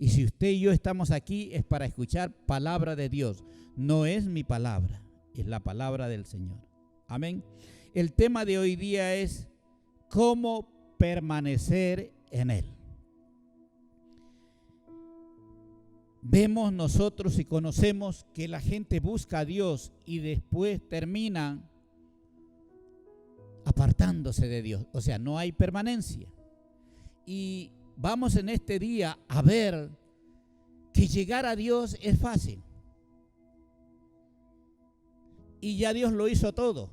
Y si usted y yo estamos aquí es para escuchar palabra de Dios. No es mi palabra, es la palabra del Señor. Amén. El tema de hoy día es cómo permanecer en Él. Vemos nosotros y conocemos que la gente busca a Dios y después terminan apartándose de Dios. O sea, no hay permanencia. Y vamos en este día a ver que llegar a Dios es fácil. Y ya Dios lo hizo todo.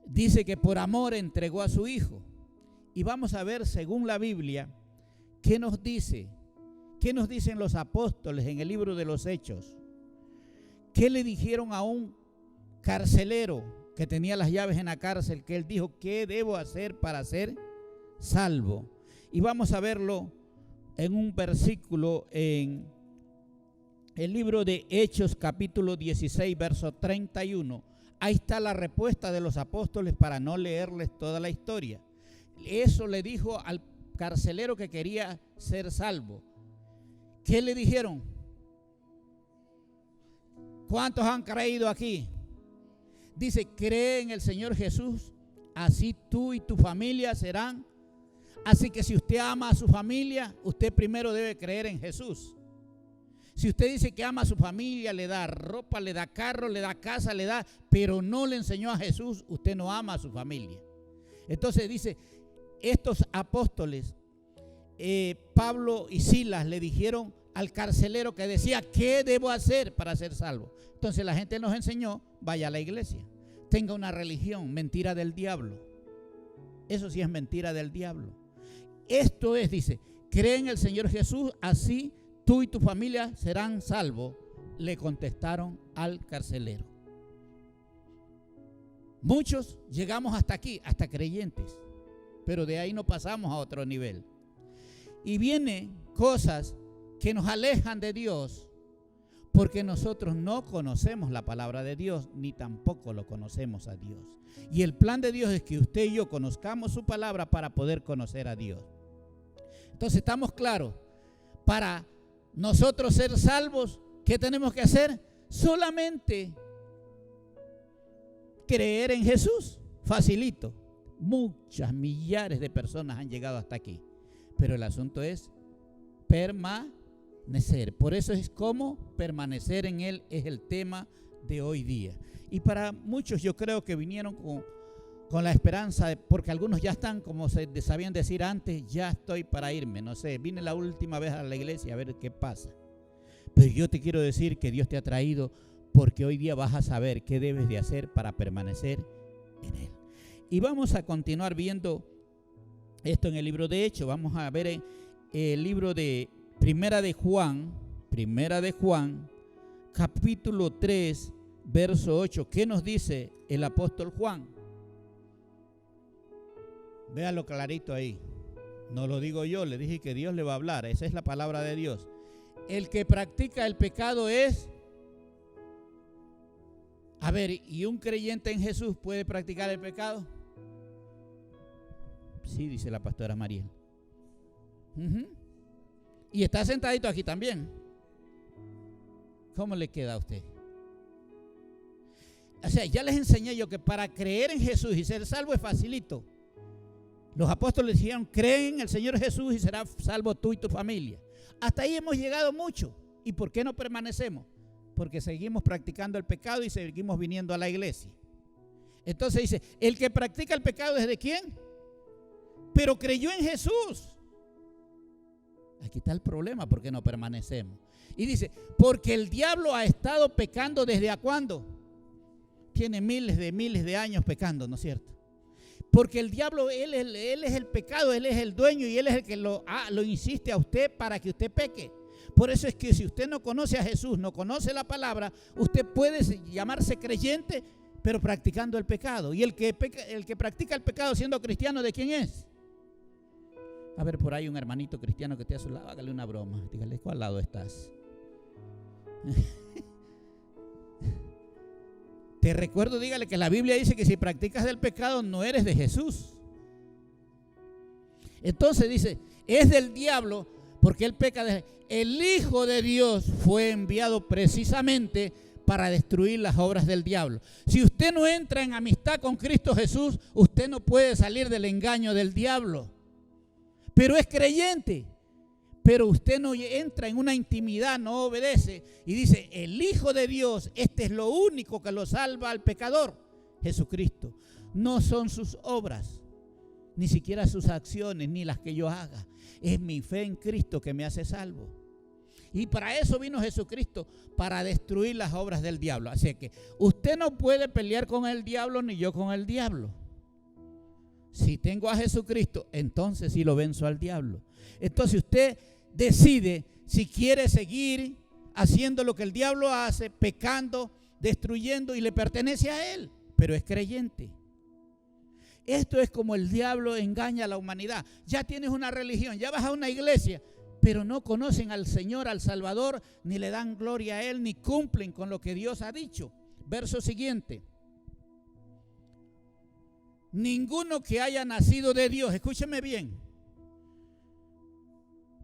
Dice que por amor entregó a su Hijo. Y vamos a ver, según la Biblia, ¿qué nos dice? ¿Qué nos dicen los apóstoles en el libro de los Hechos? ¿Qué le dijeron a un carcelero que tenía las llaves en la cárcel? Que él dijo, ¿qué debo hacer para ser salvo? Y vamos a verlo en un versículo en el libro de Hechos, capítulo 16, verso 31. Ahí está la respuesta de los apóstoles para no leerles toda la historia. Eso le dijo al carcelero que quería ser salvo. ¿Qué le dijeron? ¿Cuántos han creído aquí? Dice, cree en el Señor Jesús, así tú y tu familia serán. Así que si usted ama a su familia, usted primero debe creer en Jesús. Si usted dice que ama a su familia, le da ropa, le da carro, le da casa, le da, pero no le enseñó a Jesús, usted no ama a su familia. Entonces dice, estos apóstoles, Pablo y Silas le dijeron al carcelero que decía, ¿qué debo hacer para ser salvo? Entonces la gente nos enseñó, vaya a la iglesia, tenga una religión, mentira del diablo. Eso sí es mentira del diablo. Esto es, dice, cree en el Señor Jesús, así tú y tu familia serán salvos, le contestaron al carcelero. Muchos llegamos hasta aquí, hasta creyentes, pero de ahí no pasamos a otro nivel. Y vienen cosas que nos alejan de Dios porque nosotros no conocemos la palabra de Dios ni tampoco lo conocemos a Dios. Y el plan de Dios es que usted y yo conozcamos su palabra para poder conocer a Dios. Entonces estamos claros, para nosotros ser salvos, ¿qué tenemos que hacer? Solamente creer en Jesús, facilito. Muchas millares de personas han llegado hasta aquí. Pero el asunto es permanecer. Por eso es cómo permanecer en Él, es el tema de hoy día. Y para muchos yo creo que vinieron con la esperanza, porque algunos ya están, como se sabían decir antes, ya estoy para irme. No sé, vine la última vez a la iglesia a ver qué pasa. Pero yo te quiero decir que Dios te ha traído porque hoy día vas a saber qué debes de hacer para permanecer en Él. Y vamos a continuar viendo esto en el libro de Hechos. Vamos a ver en el libro de Primera de Juan, capítulo 3, verso 8. ¿Qué nos dice el apóstol Juan? Véalo clarito ahí. No lo digo yo, le dije que Dios le va a hablar. Esa es la palabra de Dios. El que practica el pecado es... A ver, ¿y un creyente en Jesús puede practicar el pecado? Sí, dice la pastora María. Y está sentadito aquí también. ¿Cómo le queda a usted? O sea, ya les enseñé yo que para creer en Jesús y ser salvo es facilito. Los apóstoles dijeron, creen en el Señor Jesús y serás salvo tú y tu familia. Hasta ahí hemos llegado mucho. ¿Y por qué no permanecemos? Porque seguimos practicando el pecado y seguimos viniendo a la iglesia. Entonces dice, el que practica el pecado ¿es de quién? Pero creyó en Jesús. Aquí está el problema, porque no permanecemos. Y dice, porque el diablo ha estado pecando desde ¿a cuándo? Tiene miles de años pecando, ¿no es cierto? Porque el diablo, él es el pecado, él es el dueño y él es el que lo insiste a usted para que usted peque. Por eso es que si usted no conoce a Jesús, no conoce la palabra, usted puede llamarse creyente, pero practicando el pecado. Y el que practica el pecado siendo cristiano, ¿de quién es? A ver, por ahí un hermanito cristiano que esté a su lado, hágale una broma. Dígale, ¿cuál lado estás? Te recuerdo, dígale que la Biblia dice que si practicas el pecado no eres de Jesús. Entonces dice, es del diablo Porque él peca. El Hijo de Dios fue enviado precisamente para destruir las obras del diablo. Si usted no entra en amistad con Cristo Jesús, usted no puede salir del engaño del diablo. Pero es creyente. Pero usted no entra en una intimidad, no obedece y dice, el Hijo de Dios, este es lo único que lo salva al pecador, Jesucristo. No son sus obras, ni siquiera sus acciones, ni las que yo haga. Es mi fe en Cristo que me hace salvo. Y para eso vino Jesucristo, para destruir las obras del diablo. Así que usted no puede pelear con el diablo, ni yo con el diablo. Si tengo a Jesucristo, entonces sí lo venzo al diablo. Entonces usted decide si quiere seguir haciendo lo que el diablo hace, pecando, destruyendo, y le pertenece a él, pero es creyente. Esto es como el diablo engaña a la humanidad. Ya tienes una religión, ya vas a una iglesia, pero no conocen al Señor, al Salvador, ni le dan gloria a Él, ni cumplen con lo que Dios ha dicho. Verso siguiente. Ninguno que haya nacido de Dios, escúcheme bien.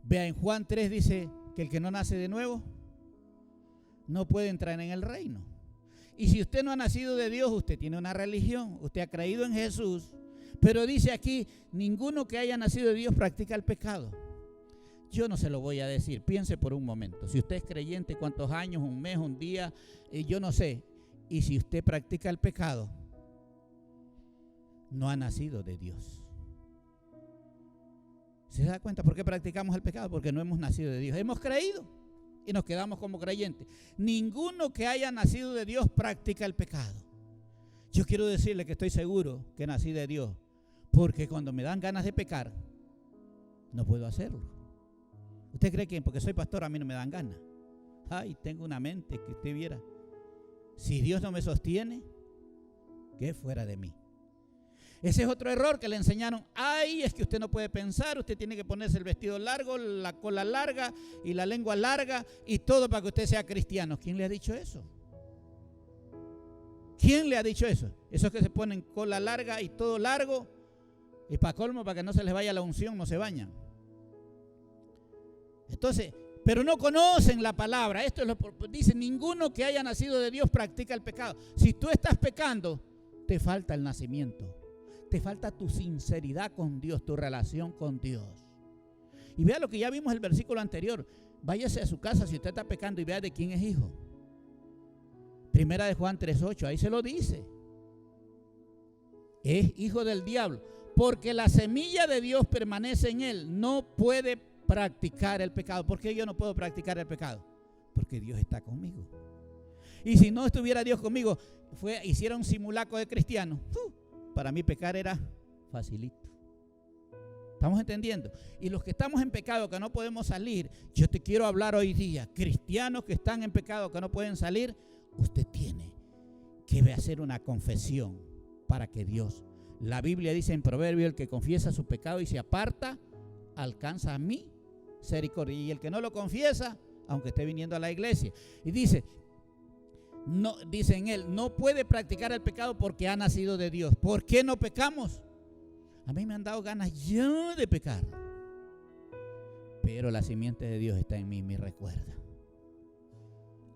Vea, en Juan 3 dice que el que no nace de nuevo no puede entrar en el reino. Y si usted no ha nacido de Dios, usted tiene una religión, usted ha creído en Jesús, pero dice aquí, ninguno que haya nacido de Dios practica el pecado. Yo no se lo voy a decir, piense por un momento. Si usted es creyente, ¿cuántos años, un mes, un día? Yo no sé. Y si usted practica el pecado, no ha nacido de Dios. ¿Se da cuenta por qué practicamos el pecado? Porque no hemos nacido de Dios. Hemos creído y nos quedamos como creyentes. Ninguno que haya nacido de Dios practica el pecado. Yo quiero decirle que estoy seguro que nací de Dios, porque cuando me dan ganas de pecar, no puedo hacerlo. ¿Usted cree que porque soy pastor a mí no me dan ganas? Ay, tengo una mente que usted viera. Si Dios no me sostiene, ¿qué fuera de mí? Ese es otro error que le enseñaron. Ay, es que usted no puede pensar, usted tiene que ponerse el vestido largo, la cola larga y la lengua larga y todo para que usted sea cristiano. ¿Quién le ha dicho eso? ¿Quién le ha dicho eso? Esos que se ponen cola larga y todo largo y para colmo, para que no se les vaya la unción, no se bañan. Entonces, pero no conocen la palabra. Esto es lo que dice, ninguno que haya nacido de Dios practica el pecado. Si tú estás pecando, te falta el nacimiento. Te falta tu sinceridad con Dios, tu relación con Dios. Y vea lo que ya vimos en el versículo anterior. Váyase a su casa si usted está pecando y vea de quién es hijo. Primera de Juan 3:8, ahí se lo dice. Es hijo del diablo. Porque la semilla de Dios permanece en él. No puede practicar el pecado. ¿Por qué yo no puedo practicar el pecado? Porque Dios está conmigo. Y si no estuviera Dios conmigo, hiciera un simulacro de cristiano, para mí pecar era facilito. ¿Estamos entendiendo? Y los que estamos en pecado, que no podemos salir, yo te quiero hablar hoy día, cristianos que están en pecado, que no pueden salir, usted tiene que hacer una confesión para que Dios, la Biblia dice en Proverbios, el que confiesa su pecado y se aparta, alcanza a mí misericordia. Y el que no lo confiesa, aunque esté viniendo a la iglesia, y dice, no, dice en él, no puede practicar el pecado porque ha nacido de Dios. ¿Por qué no pecamos? A mí me han dado ganas ya de pecar, pero la simiente de Dios está en mí y me recuerda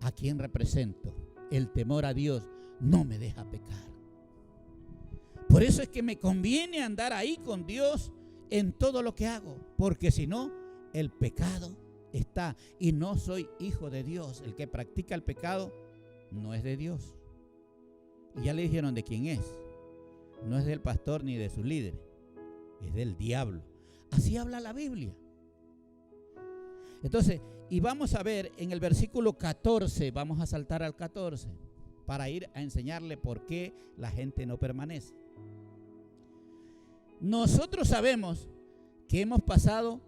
a quién represento. El temor a Dios no me deja pecar. Por eso es que me conviene andar ahí con Dios en todo lo que hago, porque si no, el pecado está, y no soy hijo de Dios. El que practica el pecado no es de Dios. Y ya le dijeron de quién es. No es del pastor ni de sus líderes, es del diablo. Así habla la Biblia. Entonces, y vamos a ver en el versículo 14, vamos a saltar al 14 para ir a enseñarle por qué la gente no permanece. Nosotros sabemos que hemos pasado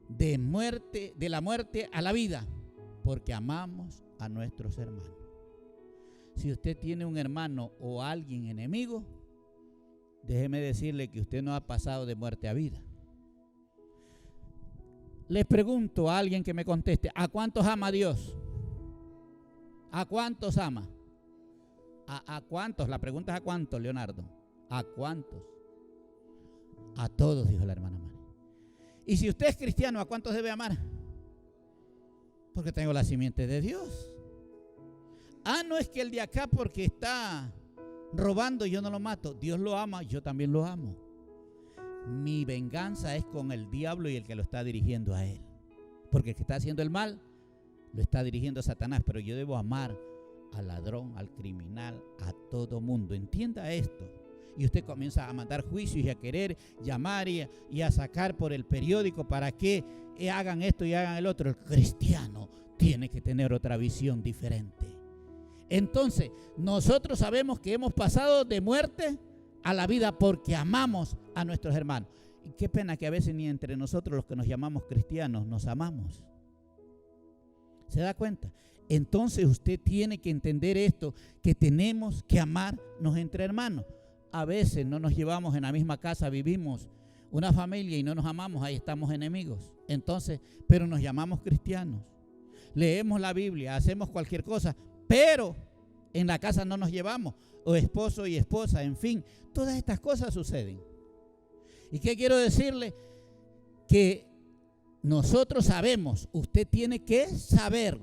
de la muerte a la vida, porque amamos a nuestros hermanos. Si usted tiene un hermano o alguien enemigo, déjeme decirle que usted no ha pasado de muerte a vida. Les pregunto a alguien que me conteste, ¿a cuántos ama Dios? ¿A cuántos ama? ¿A cuántos? La pregunta es ¿a cuántos, Leonardo? ¿A cuántos? A todos, dijo la hermana Mari. Y si usted es cristiano, ¿a cuántos debe amar? Porque tengo la simiente de Dios. No es que el de acá porque está robando yo no lo mato. Dios lo ama, yo también lo amo. Mi venganza es con el diablo y el que lo está dirigiendo a él. Porque el que está haciendo el mal lo está dirigiendo a Satanás. Pero yo debo amar al ladrón, al criminal, a todo mundo. Entienda esto. Y usted comienza a mandar juicios y a querer llamar y a sacar por el periódico para que hagan esto y hagan el otro. El cristiano tiene que tener otra visión diferente. Entonces, nosotros sabemos que hemos pasado de muerte a la vida porque amamos a nuestros hermanos. Y qué pena que a veces ni entre nosotros los que nos llamamos cristianos nos amamos. ¿Se da cuenta? Entonces usted tiene que entender esto, que tenemos que amarnos entre hermanos. A veces no nos llevamos en la misma casa, vivimos una familia y no nos amamos, ahí estamos enemigos. Entonces, pero nos llamamos cristianos. Leemos la Biblia, hacemos cualquier cosa, pero en la casa no nos llevamos, o esposo y esposa, en fin, todas estas cosas suceden. ¿Y qué quiero decirle? Que nosotros sabemos, usted tiene que saber,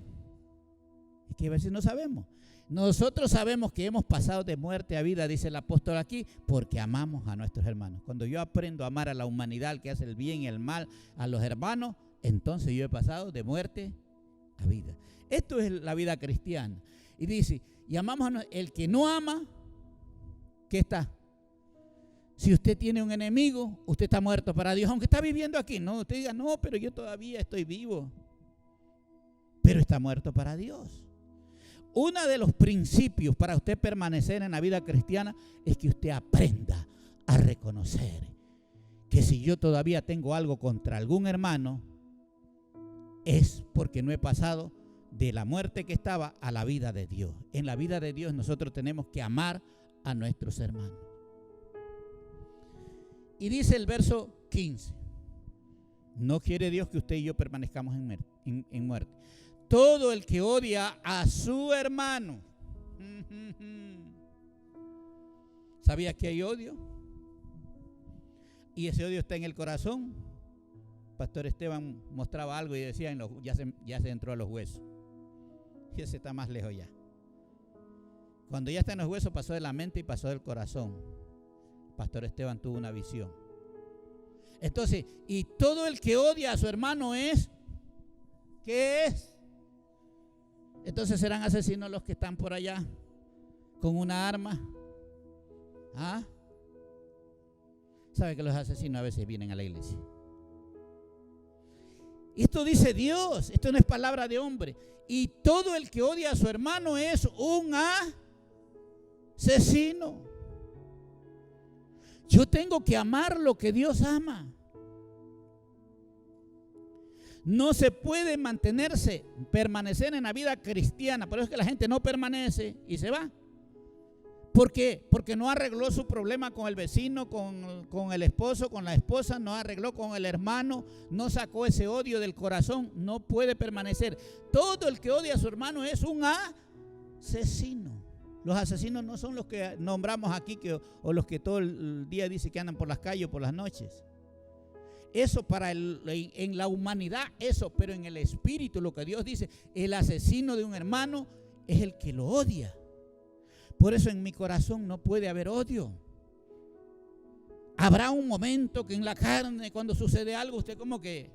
es que a veces no sabemos. Nosotros sabemos que hemos pasado de muerte a vida, dice el apóstol aquí, porque amamos a nuestros hermanos. Cuando yo aprendo a amar a la humanidad, al que hace el bien y el mal, a los hermanos, entonces yo he pasado de muerte a vida. Esto es la vida cristiana. Y dice, y amamos a el que no ama, ¿qué está? Si usted tiene un enemigo, usted está muerto para Dios, aunque está viviendo aquí. No, usted diga, no, pero yo todavía estoy vivo. Pero está muerto para Dios. Uno de los principios para usted permanecer en la vida cristiana es que usted aprenda a reconocer que si yo todavía tengo algo contra algún hermano, es porque no he pasado de la muerte que estaba a la vida de Dios. En la vida de Dios nosotros tenemos que amar a nuestros hermanos. Y dice el verso 15, no quiere Dios que usted y yo permanezcamos en muerte. Todo el que odia a su hermano. ¿Sabía que hay odio? Y ese odio está en el corazón. Pastor Esteban mostraba algo y decía, ya se entró a los huesos. Y ese está más lejos ya. Cuando ya está en los huesos, pasó de la mente y pasó del corazón. Pastor Esteban tuvo una visión. Entonces, y todo el que odia a su hermano es, ¿qué es? Entonces serán asesinos los que están por allá con una arma. ¿Sabe que los asesinos a veces vienen a la iglesia? Esto dice Dios, esto no es palabra de hombre. Y todo el que odia a su hermano es un asesino. Yo tengo que amar lo que Dios ama. No se puede permanecer en la vida cristiana. Por eso es que la gente no permanece y se va. ¿Por qué? Porque no arregló su problema con el vecino, con el esposo, con la esposa, no arregló con el hermano, no sacó ese odio del corazón, no puede permanecer. Todo el que odia a su hermano es un asesino. Los asesinos no son los que nombramos aquí o los que todo el día dice que andan por las calles o por las noches. Eso en la humanidad, eso, pero en el espíritu, lo que Dios dice, el asesino de un hermano es el que lo odia. Por eso en mi corazón no puede haber odio. Habrá un momento que en la carne, cuando sucede algo, usted como que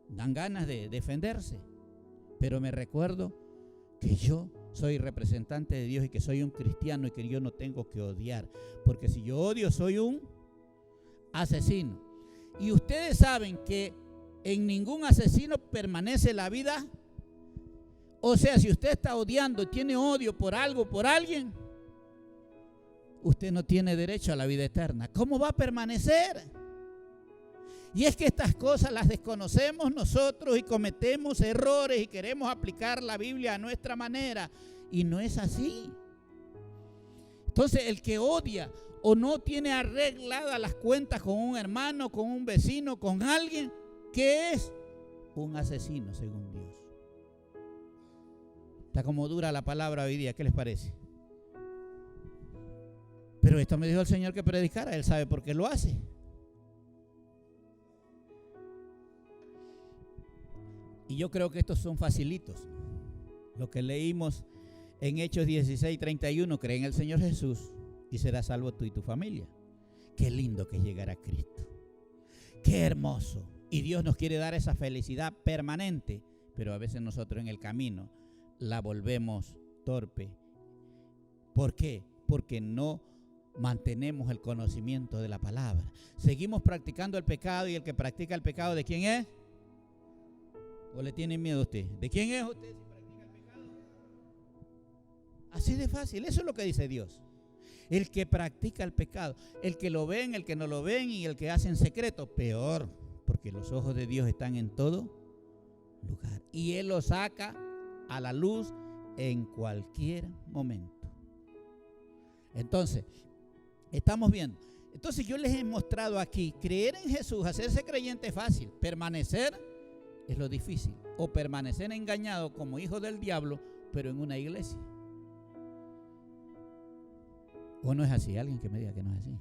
dan ganas de defenderse. Pero me recuerdo que yo soy representante de Dios y que soy un cristiano y que yo no tengo que odiar. Porque si yo odio, soy un asesino. Y ustedes saben que en ningún asesino permanece la vida. O sea, si usted está odiando, tiene odio por algo, por alguien, usted no tiene derecho a la vida eterna. ¿Cómo va a permanecer? Y es que estas cosas las desconocemos nosotros y cometemos errores y queremos aplicar la Biblia a nuestra manera. Y no es así. Entonces, el que odia o no tiene arregladas las cuentas con un hermano, con un vecino, con alguien, ¿qué es? Un asesino, según Dios. Está como dura la palabra hoy día, ¿qué les parece? Pero esto me dijo el Señor que predicara, Él sabe por qué lo hace. Y yo creo que estos son facilitos. Lo que leímos en Hechos 16:31, cree en el Señor Jesús y serás salvo tú y tu familia. Qué lindo que es llegar a Cristo. Qué hermoso. Y Dios nos quiere dar esa felicidad permanente, pero a veces nosotros en el camino la volvemos torpe. ¿Por qué? Porque no mantenemos el conocimiento de la palabra. Seguimos practicando el pecado, y el que practica el pecado, ¿de quién es? ¿O le tiene miedo a usted? ¿De quién es usted si practica el pecado? Así de fácil, eso es lo que dice Dios. El que practica el pecado, el que lo ven, el que no lo ven y el que hace en secreto, peor, porque los ojos de Dios están en todo lugar y Él lo saca a la luz en cualquier momento. Entonces, estamos viendo. Entonces yo les he mostrado aquí, creer en Jesús, hacerse creyente es fácil, permanecer es lo difícil, o permanecer engañado como hijo del diablo, pero en una iglesia. ¿O no es así? Alguien que me diga que no es así.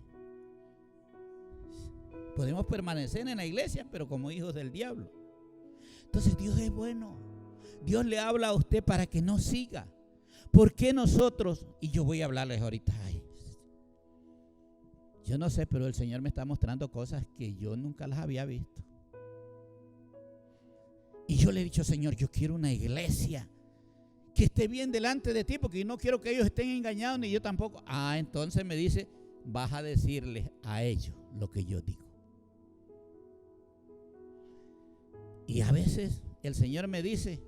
Podemos permanecer en la iglesia, pero como hijos del diablo. Entonces Dios es bueno. Dios le habla a usted para que no siga. ¿Por qué nosotros? Y yo voy a hablarles ahorita. Yo no sé, pero el Señor me está mostrando cosas que yo nunca las había visto. Y yo le he dicho, Señor, yo quiero una iglesia que esté bien delante de ti, porque yo no quiero que ellos estén engañados, ni yo tampoco. Entonces me dice, vas a decirles a ellos lo que yo digo. Y a veces el Señor me dice,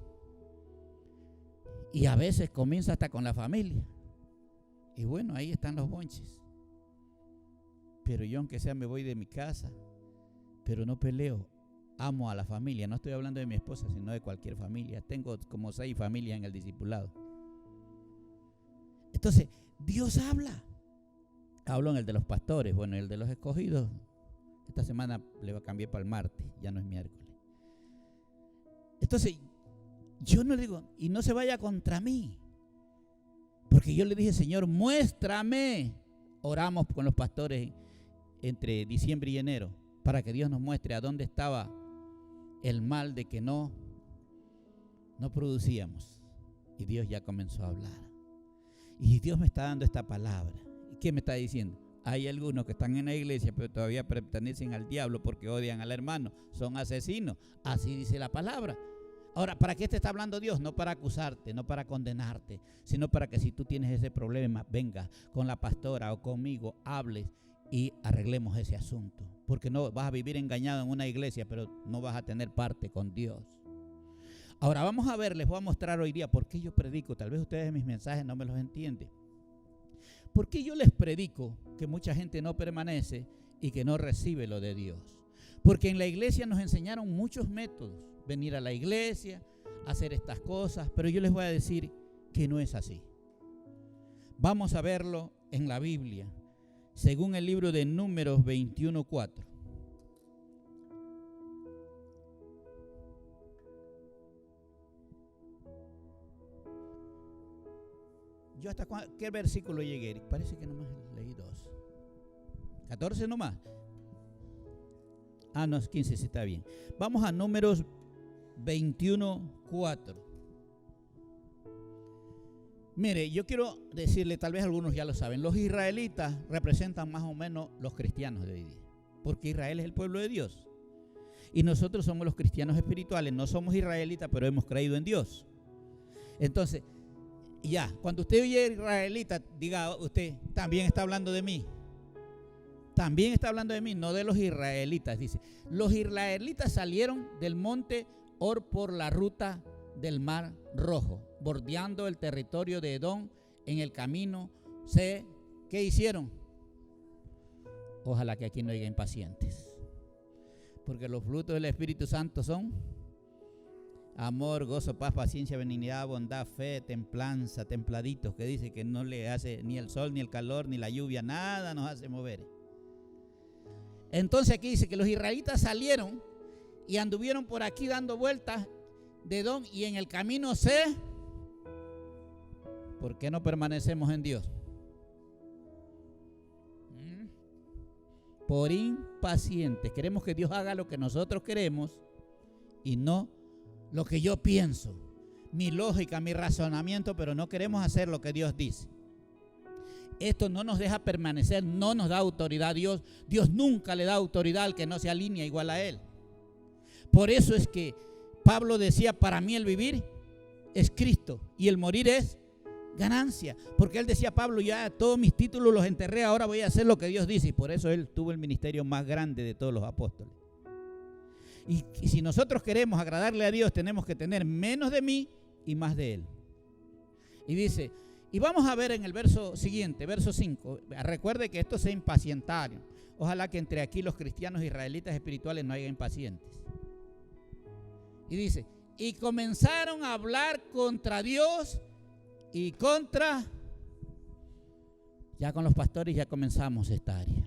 y a veces comienza hasta con la familia. Y bueno, ahí están los bonches. Pero yo, aunque sea, me voy de mi casa, pero no peleo. Amo a la familia. No estoy hablando de mi esposa, sino de cualquier familia. Tengo como 6 familias en el discipulado. Entonces, Dios habla. Hablo en el de los pastores. Bueno, el de los escogidos, esta semana le va a cambiar para el martes, ya no es miércoles. Entonces, yo no le digo, y no se vaya contra mí, porque yo le dije, Señor, muéstrame. Oramos con los pastores entre diciembre y enero para que Dios nos muestre a dónde estaba el mal de que no producíamos. Y Dios ya comenzó a hablar. Y Dios me está dando esta palabra. ¿Y qué me está diciendo? Hay algunos que están en la iglesia, pero todavía pertenecen al diablo porque odian al hermano. Son asesinos. Así dice la palabra. Ahora, ¿para qué te está hablando Dios? No para acusarte, no para condenarte, sino para que si tú tienes ese problema, vengas con la pastora o conmigo, hables y arreglemos ese asunto. Porque no vas a vivir engañado en una iglesia, pero no vas a tener parte con Dios. Ahora vamos a ver, les voy a mostrar hoy día por qué yo predico. Tal vez ustedes mis mensajes no me los entienden. ¿Por qué yo les predico que mucha gente no permanece y que no recibe lo de Dios? Porque en la iglesia nos enseñaron muchos métodos. Venir a la iglesia, hacer estas cosas, pero yo les voy a decir que no es así. Vamos a verlo en la Biblia, según el libro de Números 21:4. Yo hasta ¿qué versículo llegué? Parece que nomás leí 2. 14 nomás. No, es 15, sí está bien. Vamos a Números 21:4. Mire, yo quiero decirle, tal vez algunos ya lo saben, los israelitas representan más o menos los cristianos de hoy día, porque Israel es el pueblo de Dios y nosotros somos los cristianos espirituales. No somos israelitas, pero hemos creído en Dios. Entonces, ya, cuando usted oye israelita, diga usted, también está hablando de mí. También está hablando de mí, no de los israelitas. Dice, los israelitas salieron del monte Or por la ruta del Mar Rojo, bordeando el territorio de Edom en el camino. ¿Qué hicieron? Ojalá que aquí no haya impacientes, porque los frutos del Espíritu Santo son amor, gozo, paz, paciencia, benignidad, bondad, fe, templanza, templaditos, que dice que no le hace ni el sol, ni el calor, ni la lluvia, nada nos hace mover. Entonces aquí dice que los israelitas salieron y anduvieron por aquí dando vueltas de Edom y en el camino ¿Por qué no permanecemos en Dios? Por impacientes. Queremos que Dios haga lo que nosotros queremos y no lo que yo pienso, mi lógica, mi razonamiento, pero no queremos hacer lo que Dios dice. Esto no nos deja permanecer, no nos da autoridad a Dios. Dios nunca le da autoridad al que no se alinea igual a Él. Por eso es que Pablo decía, para mí el vivir es Cristo y el morir es ganancia. Porque él decía, Pablo, ya todos mis títulos los enterré, ahora voy a hacer lo que Dios dice. Y por eso él tuvo el ministerio más grande de todos los apóstoles. Y si nosotros queremos agradarle a Dios, tenemos que tener menos de mí y más de Él. Y dice, y vamos a ver en el verso siguiente, verso 5. Recuerde que esto se impacientaron. Ojalá que entre aquí los cristianos israelitas espirituales no haya impacientes. Y dice, y comenzaron a hablar contra Dios y contra... Ya con los pastores ya comenzamos esta área.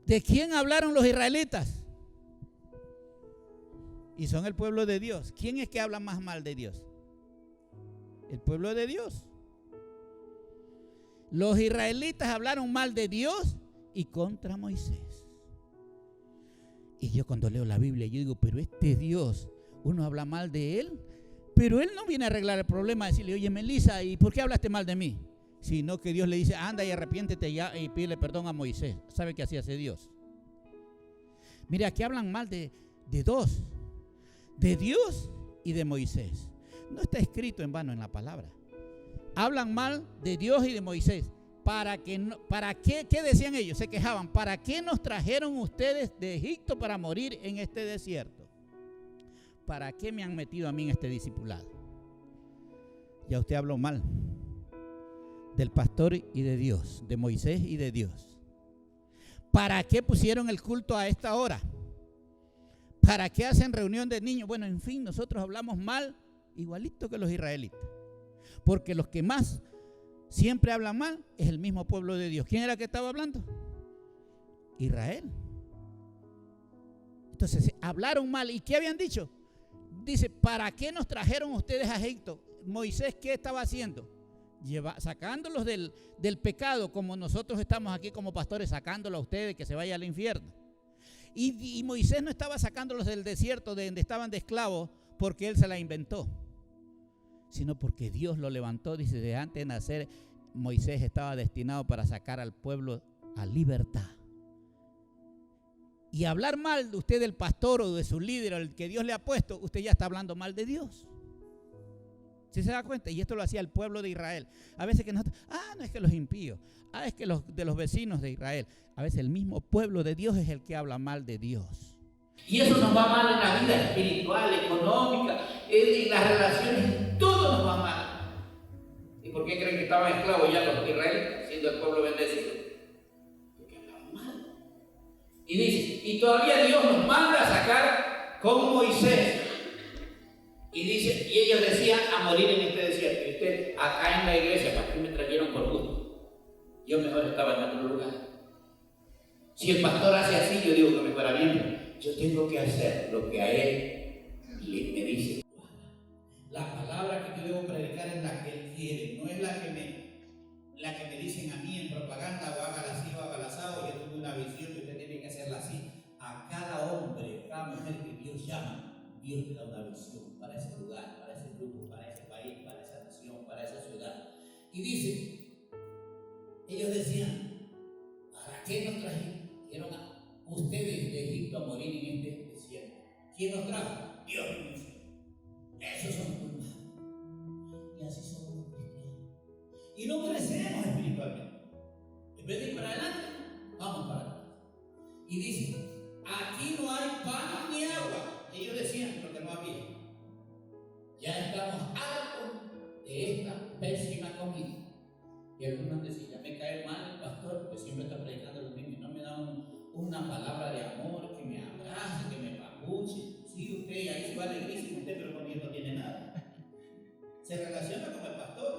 ¿De quién hablaron los israelitas? Y son el pueblo de Dios. ¿Quién es que habla más mal de Dios? El pueblo de Dios. Los israelitas hablaron mal de Dios y contra Moisés. Y yo cuando leo la Biblia, yo digo, pero este Dios, uno habla mal de él, pero él no viene a arreglar el problema, a decirle, oye, Melissa, ¿y por qué hablaste mal de mí? Sino que Dios le dice, anda y arrepiéntete ya y pídele perdón a Moisés. ¿Sabe qué así hace Dios? Mire, aquí hablan mal de dos, de Dios y de Moisés. No está escrito en vano en la palabra. Hablan mal de Dios y de Moisés. ¿Para qué? ¿Qué decían ellos? Se quejaban. ¿Para qué nos trajeron ustedes de Egipto para morir en este desierto? ¿Para qué me han metido a mí en este discipulado? Ya usted habló mal del pastor y de Dios, de Moisés y de Dios. ¿Para qué pusieron el culto a esta hora? ¿Para qué hacen reunión de niños? Bueno, en fin, nosotros hablamos mal igualito que los israelitas. Porque los que más siempre hablan mal es el mismo pueblo de Dios. ¿Quién era que estaba hablando? Israel. Entonces, hablaron mal. ¿Y qué habían dicho? Dice, ¿para qué nos trajeron ustedes a Egipto? Moisés, ¿qué estaba haciendo? Sacándolos del pecado, como nosotros estamos aquí como pastores, sacándolos a ustedes que se vaya al infierno. Y Moisés no estaba sacándolos del desierto de donde estaban de esclavos porque él se la inventó, sino porque Dios lo levantó. Dice, de antes de nacer, Moisés estaba destinado para sacar al pueblo a libertad. Y hablar mal de usted del pastor o de su líder o el que Dios le ha puesto, usted ya está hablando mal de Dios. ¿Sí se da cuenta? Y esto lo hacía el pueblo de Israel. A veces que nosotros, no es que los impíos, es que de los vecinos de Israel. A veces el mismo pueblo de Dios es el que habla mal de Dios. Y eso nos va mal en la vida espiritual, económica, en las relaciones, todo nos va mal. ¿Y por qué creen que estaban esclavos ya los israelitas, siendo el pueblo bendecido? Porque hablaban mal. Y dice, y todavía Dios nos manda a sacar con Moisés. Y dice, y ellos decían a morir en este desierto. Y usted, acá en la iglesia, ¿para qué me trajeron por gusto? Yo mejor estaba en otro lugar. Si el pastor hace así, yo digo que me fuera bien. Yo tengo que hacer lo que a él me dice. La palabra que yo debo predicar es la que él quiere, no es la que me dicen a mí en propaganda, o hágala así o hágala así, o yo tuve una visión que usted tiene que hacerla así. A cada hombre, cada mujer que Dios llama, Dios le da una visión para ese lugar, para ese grupo, para ese país, para esa nación, para esa ciudad. Y dice, ellos decían, ¿para qué nos trajeron ustedes de Egipto a morir en este desierto? ¿Quién nos trajo? Dios mismo. Esos son culpables. Y así somos los cristianos. Y no crecemos espiritualmente. En vez de ir para adelante, vamos para atrás. Y dice, aquí no hay pan ni agua. Ellos decían lo que no había. Ya estamos hartos de esta pésima comida. Y algunos decían, ya me cae mal el pastor porque siempre está predicando lo mismo y no me da una palabra de amor, que me abrace, que me papuche. Sí, usted ahí se va a la iglesia y usted, pero con Dios no tiene nada. Se relaciona con el pastor.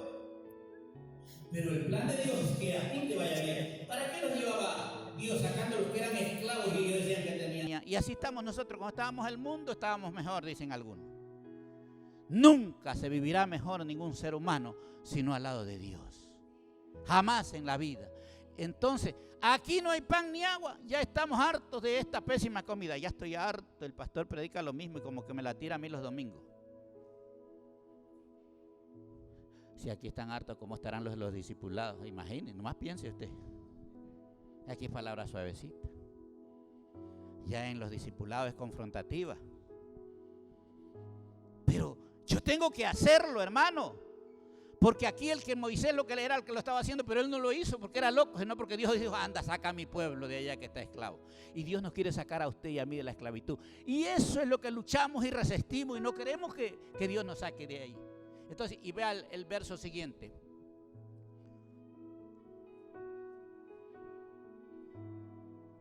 Pero el plan de Dios es que a ti te vaya bien. ¿Para qué los llevaba Dios sacando los que eran esclavos y ellos decían que tenían? Y así estamos nosotros. Cuando estábamos en el mundo, estábamos mejor, dicen algunos. Nunca se vivirá mejor ningún ser humano sino al lado de Dios. Jamás en la vida. Entonces, Aquí no hay pan ni agua. Ya estamos hartos de esta pésima comida. Ya estoy harto. El pastor predica lo mismo y como que me la tira a mí los domingos. Si aquí están hartos, ¿cómo estarán los discipulados? Imaginen, nomás piense usted. Aquí es palabra suavecita. Ya en los discipulados es confrontativa. Pero yo tengo que hacerlo, hermano. Porque aquí el que Moisés lo que era el que lo estaba haciendo, pero él no lo hizo porque era loco, sino porque Dios dijo, anda, saca a mi pueblo de allá que está esclavo. Y Dios nos quiere sacar a usted y a mí de la esclavitud. Y eso es lo que luchamos y resistimos y no queremos que Dios nos saque de ahí. Entonces, y vea el verso siguiente.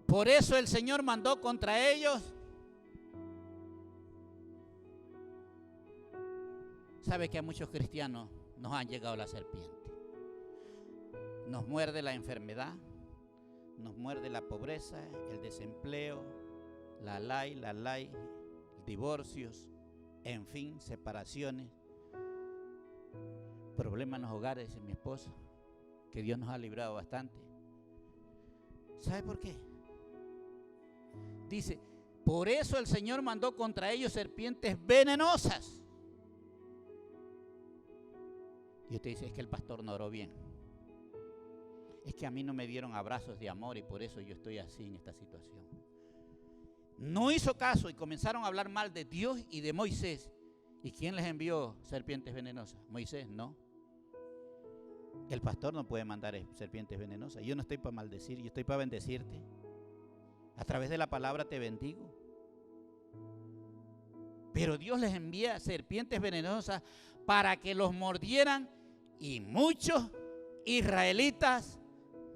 Por eso el Señor mandó contra ellos. Sabe que a muchos cristianos nos han llegado la serpiente. Nos muerde la enfermedad, nos muerde la pobreza, el desempleo, la ley, divorcios, en fin, separaciones, problemas en los hogares, dice mi esposa, que Dios nos ha librado bastante. ¿Sabe por qué? Dice, por eso el Señor mandó contra ellos serpientes venenosas. Y usted dice, es que el pastor no oró bien. Es que a mí no me dieron abrazos de amor y por eso yo estoy así en esta situación. No hizo caso y comenzaron a hablar mal de Dios y de Moisés. ¿Y quién les envió serpientes venenosas? Moisés, no. El pastor no puede mandar serpientes venenosas. Yo no estoy para maldecir, yo estoy para bendecirte. A través de la palabra te bendigo. Pero Dios les envía serpientes venenosas para que los mordieran y muchos israelitas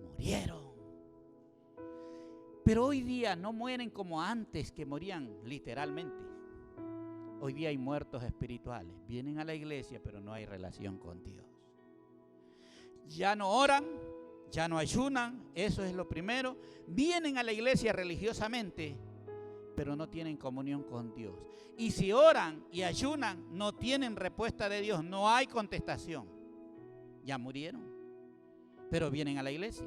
murieron. Pero hoy día no mueren como antes, que morían literalmente. Hoy día hay muertos espirituales. Vienen a la iglesia, pero no hay relación con Dios. Ya no oran, ya no ayunan, eso es lo primero. Vienen a la iglesia religiosamente, pero no tienen comunión con Dios. Y si oran y ayunan, no tienen respuesta de Dios, no hay contestación. Ya murieron, pero vienen a la iglesia.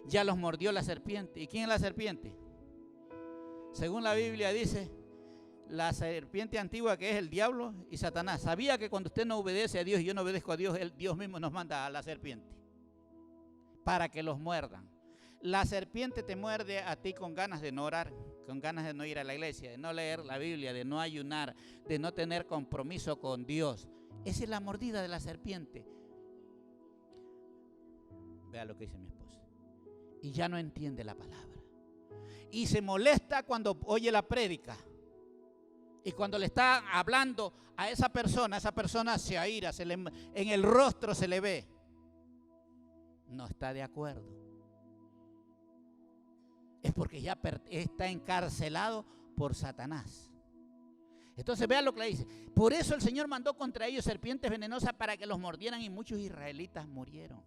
Ya los mordió la serpiente. ¿Y quién es la serpiente? Según la Biblia dice, la serpiente antigua, que es el diablo y Satanás. Sabía que cuando usted no obedece a Dios y yo no obedezco a Dios, Dios mismo nos manda a la serpiente para que los muerdan. La serpiente te muerde a ti con ganas de no orar, con ganas de no ir a la iglesia, de no leer la Biblia, de no ayunar, de no tener compromiso con Dios. Esa es la mordida de la serpiente. Vea lo que dice mi esposa. Y ya no entiende la palabra. Y se molesta cuando oye la prédica. Y cuando le está hablando a esa persona se aira, en el rostro se le ve. No está de acuerdo. Es porque ya está encarcelado por Satanás. Entonces vean lo que le dice. Por eso el Señor mandó contra ellos serpientes venenosas para que los mordieran y muchos israelitas murieron.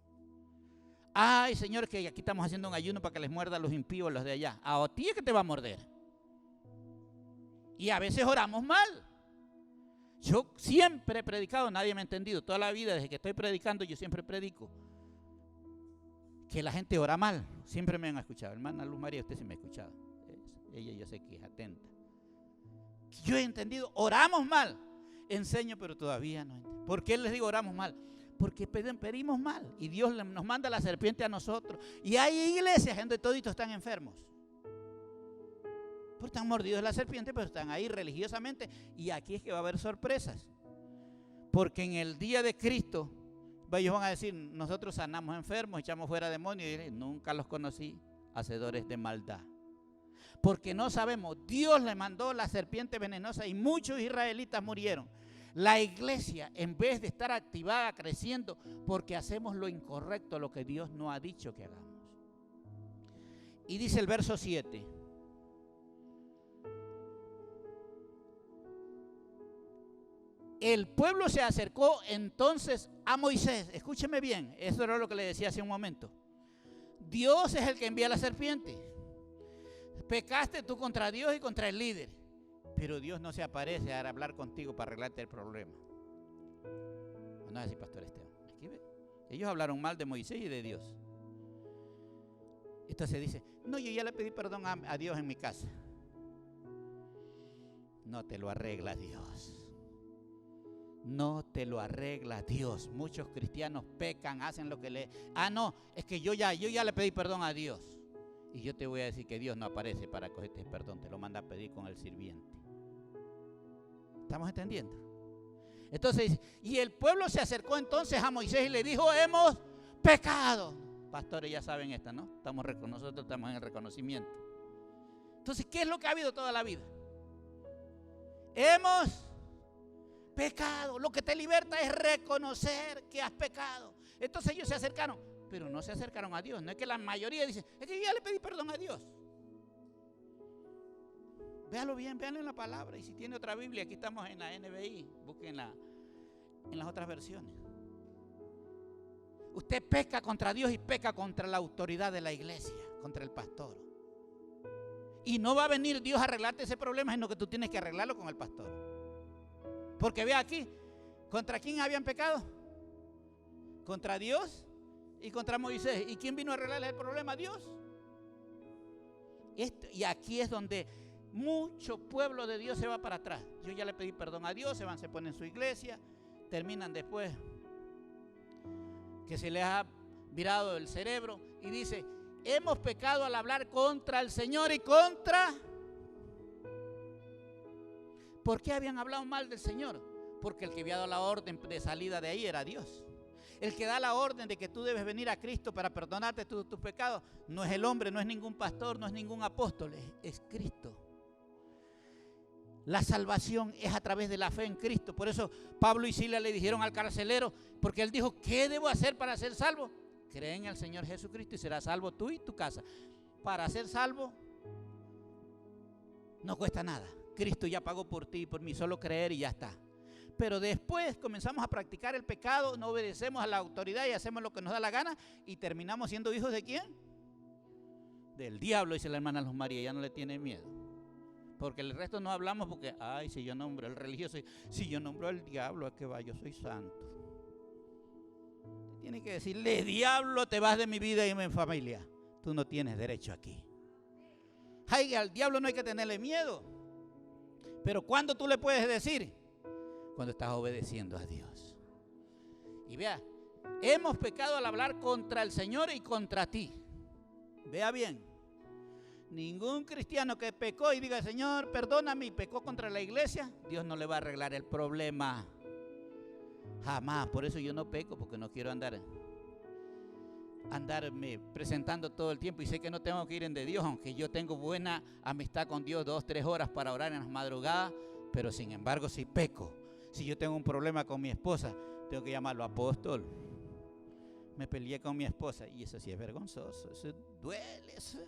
Ay, Señor, que aquí estamos haciendo un ayuno para que les muerda a los impíos, los de allá. A ti es que te va a morder. Y a veces oramos mal. Yo siempre he predicado, nadie me ha entendido. Toda la vida, desde que estoy predicando, yo siempre predico que la gente ora mal. Siempre me han escuchado. Hermana Luz María, usted sí me ha escuchado. Ella yo sé que es atenta. Yo he entendido, oramos mal. Enseño, pero todavía no entiendo. ¿Por qué les digo oramos mal? Porque pedimos mal. Y Dios nos manda la serpiente a nosotros. Y hay iglesias donde toditos están enfermos. Pues están mordidos de la serpiente, pero están ahí religiosamente. Y aquí es que va a haber sorpresas. Porque en el día de Cristo, ellos van a decir, nosotros sanamos enfermos, echamos fuera demonios. Y diré, nunca los conocí, hacedores de maldad. Porque no sabemos, Dios le mandó la serpiente venenosa y muchos israelitas murieron. La iglesia, en vez de estar activada, creciendo, porque hacemos lo incorrecto, lo que Dios no ha dicho que hagamos. Y dice el verso 7. El pueblo se acercó entonces a Moisés. Escúcheme bien, eso era lo que le decía hace un momento. Dios es el que envía la serpiente. Pecaste tú contra Dios y contra el líder. Pero Dios no se aparece a hablar contigo para arreglarte el problema. No es así, Pastor Esteban. Ellos hablaron mal de Moisés y de Dios. Entonces dice, no, yo ya le pedí perdón a Dios en mi casa. No te lo arregla Dios. No te lo arregla Dios. Muchos cristianos pecan, hacen lo que le... no, es que yo ya le pedí perdón a Dios. Y yo te voy a decir que Dios no aparece para cogerte perdón, te lo manda a pedir con el sirviente. ¿Estamos entendiendo? Entonces, y el pueblo se acercó entonces a Moisés y le dijo, hemos pecado. Pastores ya saben esta, ¿no? Nosotros estamos en el reconocimiento. Entonces, ¿qué es lo que ha habido toda la vida? Hemos pecado. Lo que te liberta es reconocer que has pecado. Entonces ellos se acercaron, pero no se acercaron a Dios. No es que la mayoría dice, es que yo ya le pedí perdón a Dios. Véalo bien, véanlo en la palabra. Y si tiene otra Biblia, aquí estamos en la NBI, búsquenla en las otras versiones. Usted peca contra Dios y peca contra la autoridad de la iglesia, contra el pastor. Y no va a venir Dios a arreglarte ese problema, sino que tú tienes que arreglarlo con el pastor. Porque vea aquí, ¿contra quién habían pecado? Contra Dios y contra Moisés. ¿Y quién vino a arreglarle el problema? Dios. Y aquí es donde mucho pueblo de Dios se va para atrás. Yo ya le pedí perdón a Dios, se ponen en su iglesia, terminan después que se les ha virado el cerebro y dice, hemos pecado al hablar contra el Señor y contra... ¿Por qué habían hablado mal del Señor? Porque el que había dado la orden de salida de ahí era Dios. El que da la orden de que tú debes venir a Cristo para perdonarte tus pecados no es el hombre, no es ningún pastor, no es ningún apóstol, es Cristo. La salvación es a través de la fe en Cristo. Por eso Pablo y Silas le dijeron al carcelero, porque él dijo, ¿qué debo hacer para ser salvo? Cree en el Señor Jesucristo y serás salvo tú y tu casa. Para ser salvo no cuesta nada. Cristo ya pagó por ti y por mí, solo creer y ya está. Pero después comenzamos a practicar el pecado, no obedecemos a la autoridad y hacemos lo que nos da la gana y terminamos siendo hijos ¿de quién? Del diablo, dice la hermana Luz María, ya no le tiene miedo. Porque el resto no hablamos porque, ay, si yo nombro al religioso, si yo nombro al diablo, ¿a qué va? Yo soy santo. Tiene que decirle, diablo, te vas de mi vida y mi familia. Tú no tienes derecho aquí. Ay, al diablo no hay que tenerle miedo. Pero ¿cuándo tú le puedes decir? Cuando estás obedeciendo a Dios. Y vea, hemos pecado al hablar contra el Señor y contra ti. Vea bien. Ningún cristiano que pecó y diga, Señor, perdóname, y pecó contra la iglesia, Dios no le va a arreglar el problema. Jamás. Por eso yo no peco, porque no quiero andarme presentando todo el tiempo y sé que no tengo que ir en de Dios, aunque yo tengo buena amistad con Dios 2-3 horas para orar en las madrugadas, pero sin embargo si peco, si yo tengo un problema con mi esposa, tengo que llamarlo apóstol. Me peleé con mi esposa y eso sí es vergonzoso, eso duele, eso.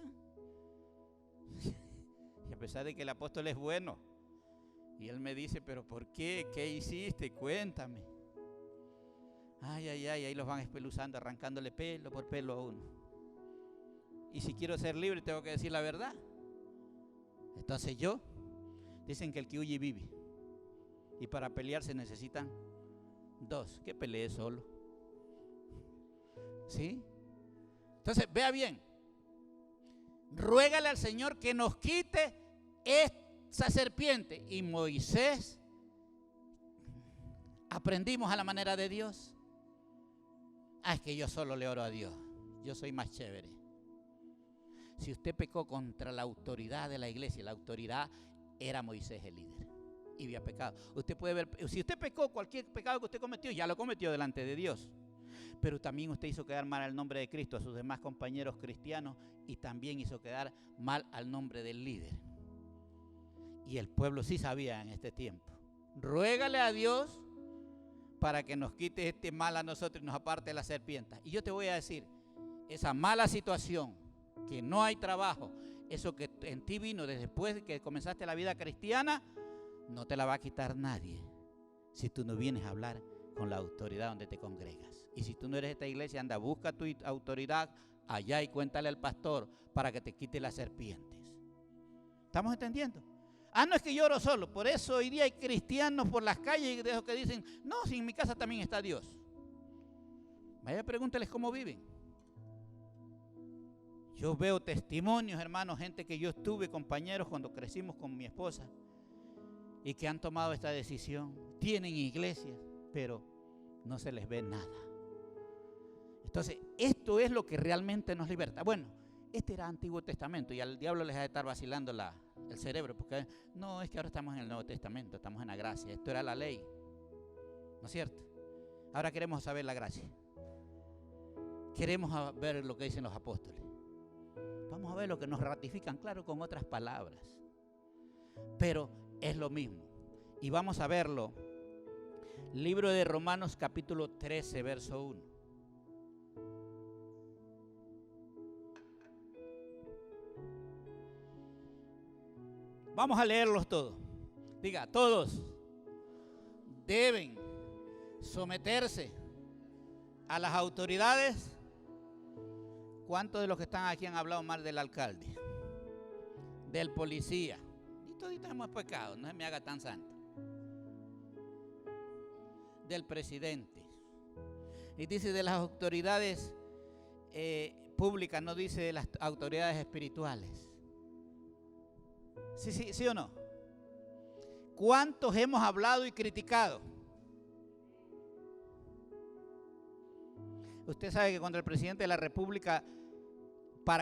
Y a pesar de que el apóstol es bueno y él me dice, pero ¿por qué? ¿Qué hiciste? Cuéntame. Ay, ahí los van espeluzando, arrancándole pelo por pelo a uno. Y si quiero ser libre tengo que decir la verdad. Entonces dicen que el que huye vive. Y para pelear se necesitan dos. Que pelee solo. ¿Sí? Entonces, vea bien. Ruégale al Señor que nos quite esa serpiente. Y Moisés, aprendimos a la manera de Dios. Es que yo solo le oro a Dios. Yo soy más chévere. Si usted pecó contra la autoridad de la iglesia, la autoridad era Moisés el líder. Y había pecado. Usted puede ver, si usted pecó, cualquier pecado que usted cometió, ya lo cometió delante de Dios. Pero también usted hizo quedar mal al nombre de Cristo a sus demás compañeros cristianos y también hizo quedar mal al nombre del líder. Y el pueblo sí sabía en este tiempo. Ruégale a Dios para que nos quite este mal a nosotros y nos aparte de la serpiente. Y yo te voy a decir, esa mala situación, que no hay trabajo, eso que en ti vino después de que comenzaste la vida cristiana, no te la va a quitar nadie si tú no vienes a hablar con la autoridad donde te congregas. Y si tú no eres de esta iglesia, anda, busca tu autoridad allá y cuéntale al pastor para que te quite las serpientes. ¿Estamos entendiendo? No es que yo oro solo. Por eso hoy día hay cristianos por las calles de esos que dicen, no, si en mi casa también está Dios. Vaya, pregúntales cómo viven. Yo veo testimonios, hermanos, gente que yo estuve, compañeros, cuando crecimos con mi esposa, y que han tomado esta decisión. Tienen iglesias, pero no se les ve nada. Entonces, esto es lo que realmente nos liberta. Bueno, este era Antiguo Testamento y al diablo les ha de estar vacilando el cerebro, porque no, es que ahora estamos en el Nuevo Testamento, estamos en la gracia. Esto era la ley, ¿no es cierto? Ahora queremos saber la gracia. Queremos ver lo que dicen los apóstoles. Vamos a ver lo que nos ratifican, claro, con otras palabras. Pero es lo mismo. Y vamos a verlo. Libro de Romanos capítulo 13, verso 1. Vamos a leerlos todos. Diga, todos deben someterse a las autoridades. ¿Cuántos de los que están aquí han hablado mal del alcalde? Del policía. Y toditos hemos pecado, no se me haga tan santo. Del presidente. Y dice de las autoridades públicas, no dice de las autoridades espirituales. ¿Sí o no? ¿Cuántos hemos hablado y criticado? Usted sabe que cuando el presidente de la República,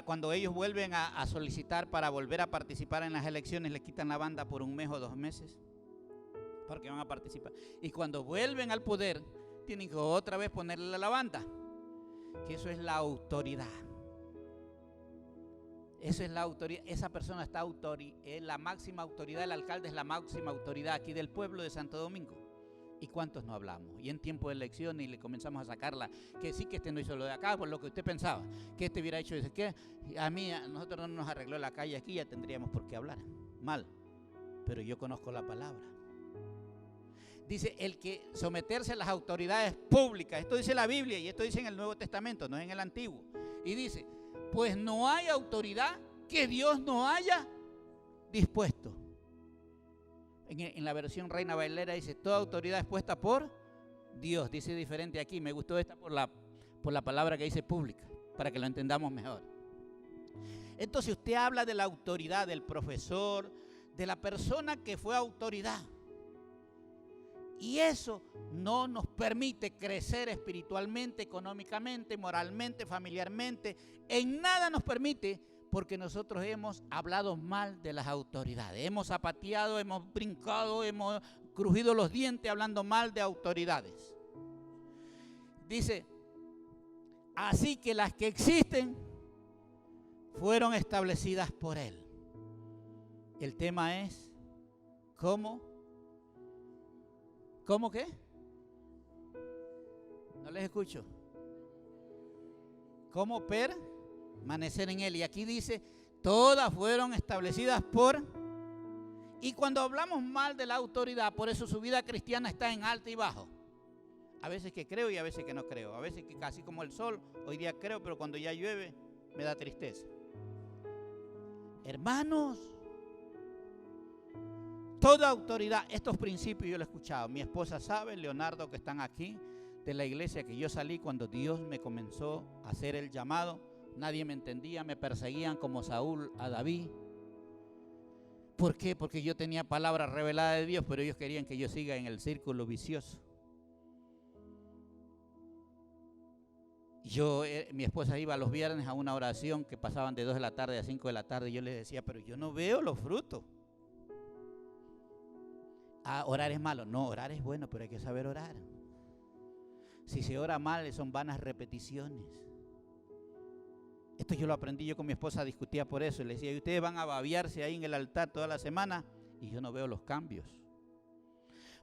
cuando ellos vuelven a solicitar para volver a participar en las elecciones, le quitan la banda por 1 mes o 2 meses, porque van a participar. Y cuando vuelven al poder, tienen que otra vez ponerle la banda, que eso es la autoridad. Eso es la autoridad. Esa persona está es la máxima autoridad. El alcalde es la máxima autoridad aquí del pueblo de Santo Domingo. ¿Y cuántos no hablamos? Y en tiempo de elecciones y le comenzamos a sacarla, que sí, que este no hizo lo de acá, por lo que usted pensaba, que este hubiera hecho, dice que a nosotros no nos arregló la calle aquí, ya tendríamos por qué hablar. Mal. Pero yo conozco la palabra. Dice, el que someterse a las autoridades públicas, esto dice la Biblia y esto dice en el Nuevo Testamento, no es en el Antiguo. Y dice, pues no hay autoridad que Dios no haya dispuesto. En la versión Reina Valera dice, toda autoridad es puesta por Dios. Dice diferente aquí, me gustó esta por la palabra que dice pública, para que lo entendamos mejor. Entonces usted habla de la autoridad del profesor, de la persona que fue autoridad. Y eso no nos permite crecer espiritualmente, económicamente, moralmente, familiarmente. En nada nos permite, porque nosotros hemos hablado mal de las autoridades. Hemos zapateado, hemos brincado, hemos crujido los dientes hablando mal de autoridades. Dice, así que las que existen fueron establecidas por Él. El tema es, ¿cómo qué? No les escucho. ¿Cómo permanecer en Él? Y aquí dice, todas fueron establecidas por... Y cuando hablamos mal de la autoridad, por eso su vida cristiana está en alto y bajo. A veces que creo y a veces que no creo. A veces que casi como el sol, hoy día creo, pero cuando ya llueve me da tristeza. Hermanos, toda autoridad, estos principios yo lo he escuchado. Mi esposa sabe, Leonardo, que están aquí, de la iglesia que yo salí cuando Dios me comenzó a hacer el llamado. Nadie me entendía, me perseguían como Saúl a David. ¿Por qué? Porque yo tenía palabra revelada de Dios, pero ellos querían que yo siga en el círculo vicioso. Mi esposa iba los viernes a una oración que pasaban de 2 de la tarde a 5 de la tarde y yo les decía, pero yo no veo los frutos. Orar es malo. No, orar es bueno, pero hay que saber orar. Si se ora mal, son vanas repeticiones. Esto yo lo aprendí, yo con mi esposa discutía por eso. Y le decía, ¿y ustedes van a babiarse ahí en el altar toda la semana? Y yo no veo los cambios.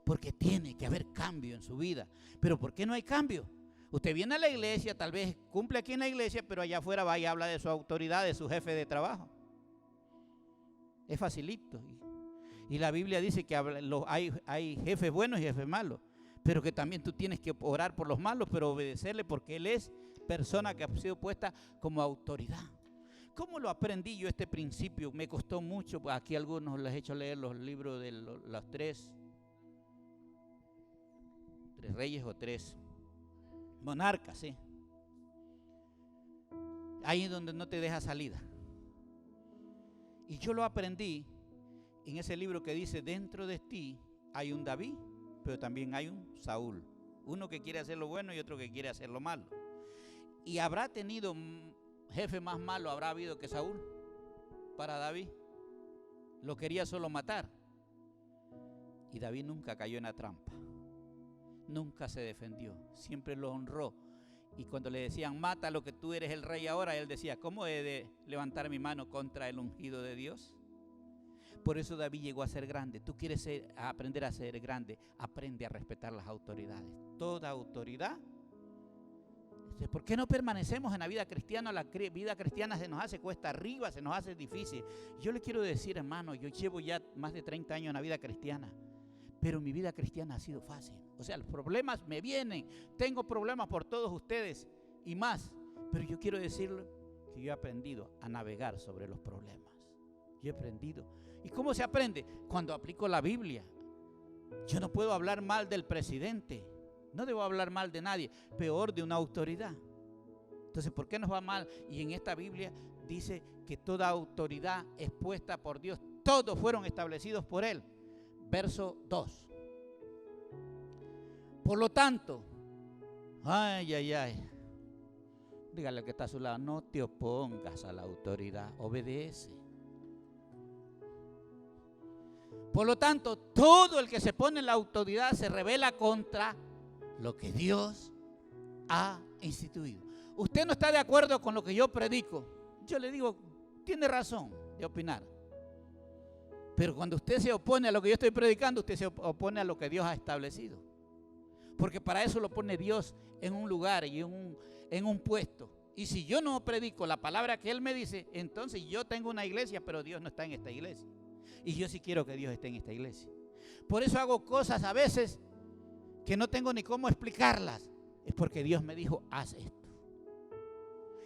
Porque tiene que haber cambio en su vida. ¿Pero por qué no hay cambio? Usted viene a la iglesia, tal vez cumple aquí en la iglesia, pero allá afuera va y habla de su autoridad, de su jefe de trabajo. Es facilito. Y la Biblia dice que hay jefes buenos y jefes malos, pero que también tú tienes que orar por los malos, pero obedecerle porque Él es persona que ha sido puesta como autoridad. ¿Cómo lo aprendí yo este principio? Me costó mucho. Aquí algunos les he hecho leer los libros de los tres reyes o 3 monarcas, ¿sí? ahí es donde no te deja salida. Y yo lo aprendí en ese libro que dice, dentro de ti hay un David, pero también hay un Saúl. Uno que quiere hacer lo bueno y otro que quiere hacer lo malo. Y habrá tenido jefe más malo, habrá habido que Saúl para David. Lo quería solo matar. Y David nunca cayó en la trampa. Nunca se defendió. Siempre lo honró. Y cuando le decían, mata lo que tú eres el rey ahora, él decía, ¿cómo he de levantar mi mano contra el ungido de Dios? Por eso David llegó a ser grande. Tú quieres aprender a ser grande, aprende a respetar las autoridades. Toda autoridad. ¿Por qué no permanecemos en la vida cristiana? La vida cristiana se nos hace cuesta arriba, se nos hace difícil. Yo le quiero decir, hermano, yo llevo ya más de 30 años en la vida cristiana, pero mi vida cristiana ha sido fácil. O sea, los problemas me vienen, tengo problemas por todos ustedes y más, pero yo quiero decirle que yo he aprendido a navegar sobre los problemas. Yo he aprendido. ¿Y cómo se aprende? Cuando aplico la Biblia. Yo no puedo hablar mal del presidente. No debo hablar mal de nadie, peor de una autoridad. Entonces, ¿por qué nos va mal? Y en esta Biblia dice que toda autoridad es puesta por Dios. Todos fueron establecidos por Él. Verso 2. Por lo tanto, dígale al que está a su lado, no te opongas a la autoridad, obedece. Por lo tanto, todo el que se pone en la autoridad se rebela contra lo que Dios ha instituido. Usted no está de acuerdo con lo que yo predico. Yo le digo, tiene razón de opinar. Pero cuando usted se opone a lo que yo estoy predicando, usted se opone a lo que Dios ha establecido. Porque para eso lo pone Dios en un lugar y en un puesto. Y si yo no predico la palabra que Él me dice, entonces yo tengo una iglesia, pero Dios no está en esta iglesia. Y yo sí quiero que Dios esté en esta iglesia. Por eso hago cosas a veces que no tengo ni cómo explicarlas. Es porque Dios me dijo, haz esto.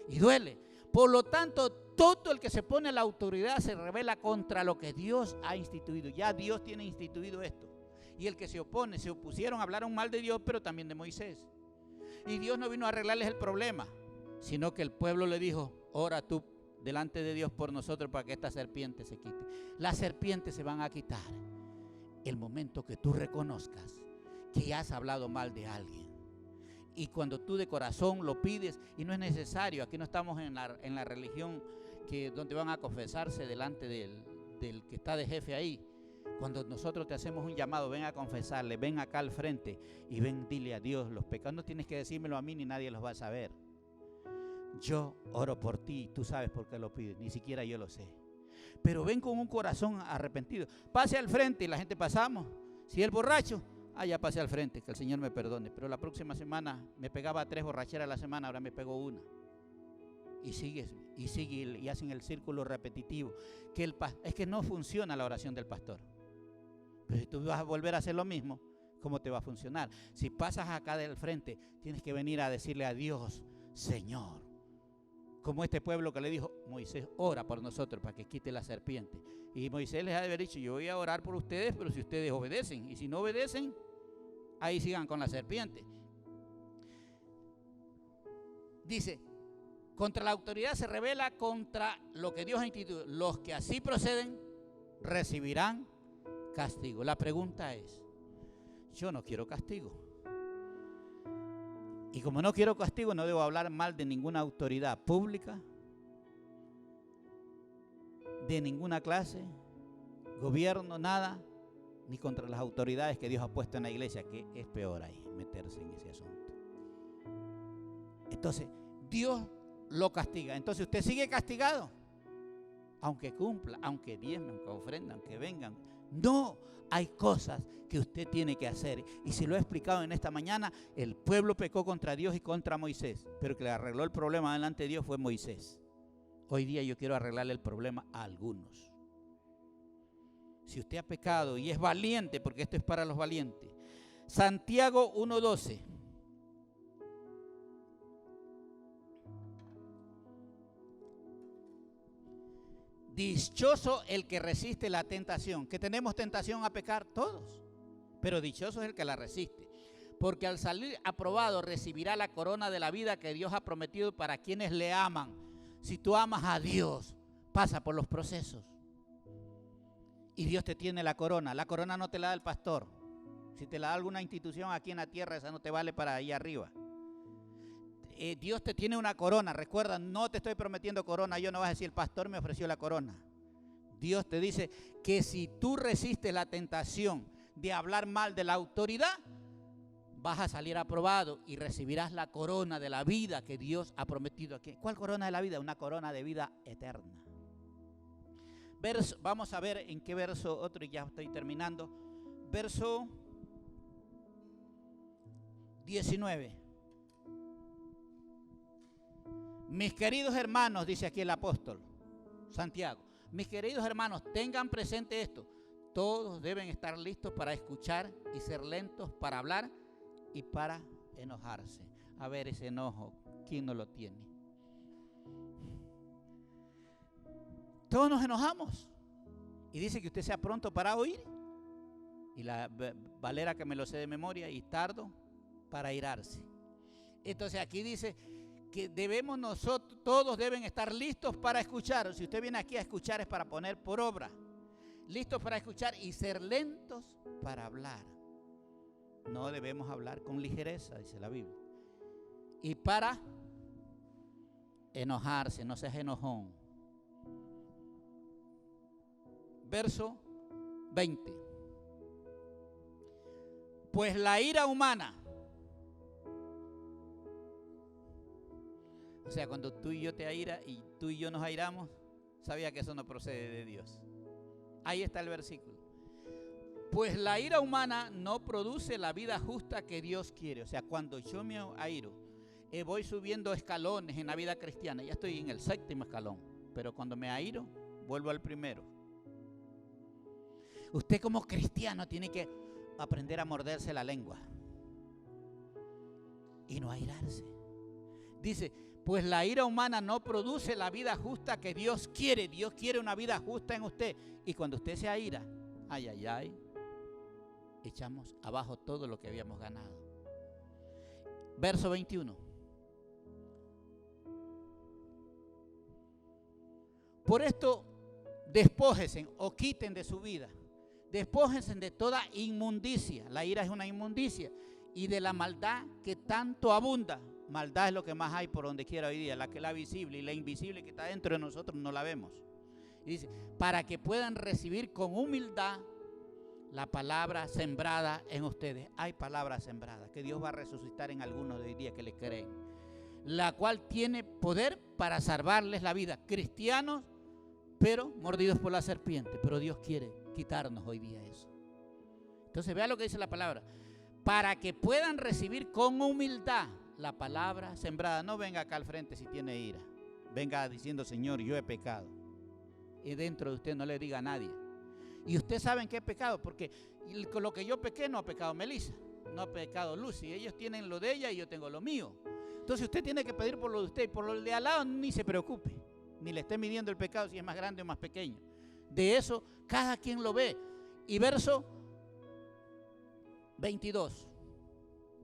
Y duele. Por lo tanto, todo el que se pone a la autoridad se rebela contra lo que Dios ha instituido. Ya Dios tiene instituido esto. Y el que se opone, se opusieron, hablaron mal de Dios, pero también de Moisés. Y Dios no vino a arreglarles el problema, sino que el pueblo le dijo, ora tú delante de Dios por nosotros para que esta serpiente se quite. Las serpientes se van a quitar el momento que tú reconozcas que has hablado mal de alguien. Y cuando tú de corazón lo pides, y no es necesario, aquí no estamos en la religión donde van a confesarse delante del que está de jefe ahí. Cuando nosotros te hacemos un llamado, ven a confesarle, ven acá al frente y ven, dile a Dios los pecados. No tienes que decírmelo a mí ni nadie los va a saber. Yo oro por ti, tú sabes por qué lo pides, ni siquiera yo lo sé. Pero ven con un corazón arrepentido. Pase al frente y la gente pasamos. Si es borracho, ya pasé al frente, que el Señor me perdone. Pero la próxima semana me pegaba 3 borracheras a la semana, ahora me pegó 1. Y sigue, y hacen el círculo repetitivo. Es que no funciona la oración del pastor. Pero si tú vas a volver a hacer lo mismo, ¿cómo te va a funcionar? Si pasas acá del frente, tienes que venir a decirle a Dios, Señor, como este pueblo que le dijo, Moisés, ora por nosotros para que quite la serpiente. Y Moisés les ha de haber dicho, yo voy a orar por ustedes, pero si ustedes obedecen. Y si no obedecen, ahí sigan con la serpiente. Dice, contra la autoridad se rebela contra lo que Dios ha instituido. Los que así proceden recibirán castigo. La pregunta es, yo no quiero castigo. Y como no quiero castigo, no debo hablar mal de ninguna autoridad pública, de ninguna clase, gobierno, nada, ni contra las autoridades que Dios ha puesto en la iglesia, que es peor ahí, meterse en ese asunto. Entonces, Dios lo castiga. Entonces, usted sigue castigado, aunque cumpla, aunque diezme, aunque ofrenda, aunque vengan. No, hay cosas que usted tiene que hacer. Y si lo he explicado en esta mañana, el pueblo pecó contra Dios y contra Moisés, pero que le arregló el problema delante de Dios fue Moisés. Hoy día yo quiero arreglarle el problema a algunos. Si usted ha pecado y es valiente, porque esto es para los valientes. Santiago 1:12. Dichoso el que resiste la tentación. ¿Que tenemos tentación a pecar? Todos. Pero dichoso es el que la resiste. Porque al salir aprobado recibirá la corona de la vida que Dios ha prometido para quienes le aman. Si tú amas a Dios, pasa por los procesos. Y Dios te tiene la corona. La corona no te la da el pastor. Si te la da alguna institución aquí en la tierra, esa no te vale para ahí arriba. Dios te tiene una corona. Recuerda, no te estoy prometiendo corona. Yo no vas a decir, el pastor me ofreció la corona. Dios te dice que si tú resistes la tentación de hablar mal de la autoridad, vas a salir aprobado y recibirás la corona de la vida que Dios ha prometido aquí. ¿Cuál corona de la vida? Una corona de vida eterna. Vamos a ver en qué verso otro, y ya estoy terminando. Verso 19. Mis queridos hermanos, dice aquí el apóstol Santiago, mis queridos hermanos, tengan presente esto. Todos deben estar listos para escuchar y ser lentos para hablar y para enojarse. A ver, ese enojo, ¿quién no lo tiene? Todos nos enojamos. Y dice que usted sea pronto para oír. Y la Valera, que me lo sé de memoria, y tardo para airarse. Entonces aquí dice que todos deben estar listos para escuchar. Si usted viene aquí a escuchar, es para poner por obra. Listos para escuchar y ser lentos para hablar. No debemos hablar con ligereza, dice la Biblia. Y para enojarse, no seas enojón. Verso 20. Pues la ira humana, o sea, cuando tú y yo te airas y tú y yo nos airamos, sabía que eso no procede de Dios. Ahí está el versículo. Pues la ira humana no produce la vida justa que Dios quiere. O sea, cuando yo me airo, voy subiendo escalones en la vida cristiana. Ya estoy en el 7º escalón, pero cuando me airo, vuelvo al primero. Usted como cristiano tiene que aprender a morderse la lengua y no airarse. Dice, pues la ira humana no produce la vida justa que Dios quiere. Dios quiere una vida justa en usted. Y cuando usted se aira, ay, ay, ay, echamos abajo todo lo que habíamos ganado. Verso 21. Por esto, despójense o quiten de su vida. Despójense de toda inmundicia. La ira es una inmundicia. Y de la maldad que tanto abunda. Maldad es lo que más hay por donde quiera hoy día. La que es la visible, y la invisible que está dentro de nosotros no la vemos. Y dice, para que puedan recibir con humildad la palabra sembrada en ustedes. Hay palabra sembrada que Dios va a resucitar en algunos de hoy día que le creen. La cual tiene poder para salvarles la vida. Cristianos, pero mordidos por la serpiente. Pero Dios quiere quitarnos hoy día eso. Entonces vea lo que dice la palabra. Para que puedan recibir con humildad la palabra sembrada. No venga acá al frente si tiene ira. Venga diciendo, Señor, yo he pecado. Y dentro de usted no le diga a nadie. Y usted sabe en qué he pecado, porque con lo que yo pequé no ha pecado Melissa, no ha pecado Lucy. Ellos tienen lo de ella y yo tengo lo mío. Entonces usted tiene que pedir por lo de usted, y por lo de al lado ni se preocupe, ni le esté midiendo el pecado si es más grande o más pequeño. De eso cada quien lo ve. Y verso 22.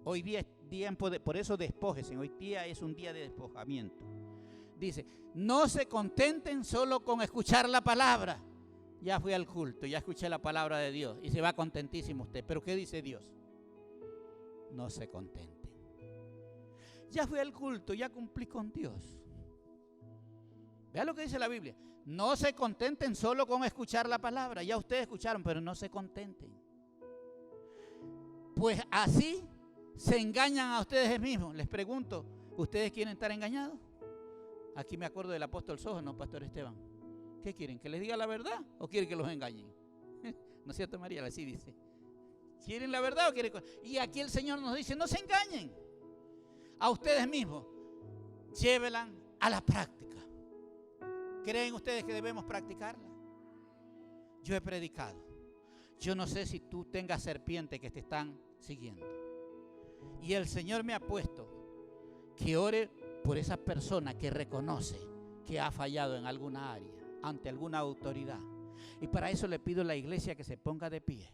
Hoy día es tiempo por eso despójense. Hoy día es un día de despojamiento. Dice, no se contenten solo con escuchar la palabra. Ya fui al culto, ya escuché la palabra de Dios y se va contentísimo usted. Pero ¿qué dice Dios? No se contenten. Ya fui al culto, ya cumplí con Dios. Vea lo que dice la Biblia. No se contenten solo con escuchar la palabra. Ya ustedes escucharon, pero no se contenten. Pues así se engañan a ustedes mismos. Les pregunto, ¿ustedes quieren estar engañados? Aquí me acuerdo del apóstol Sojo, no, pastor Esteban. ¿Qué quieren? ¿Que les diga la verdad o quieren que los engañen? ¿No es cierto, María? Así dice. ¿Quieren la verdad o quieren? Y aquí el Señor nos dice, no se engañen a ustedes mismos. Llévenla a la práctica. ¿Creen ustedes que debemos practicarla? Yo he predicado. Yo no sé si tú tengas serpientes que te están siguiendo. Y el Señor me ha puesto que ore por esa persona que reconoce que ha fallado en alguna área, ante alguna autoridad. Y para eso le pido a la iglesia que se ponga de pie.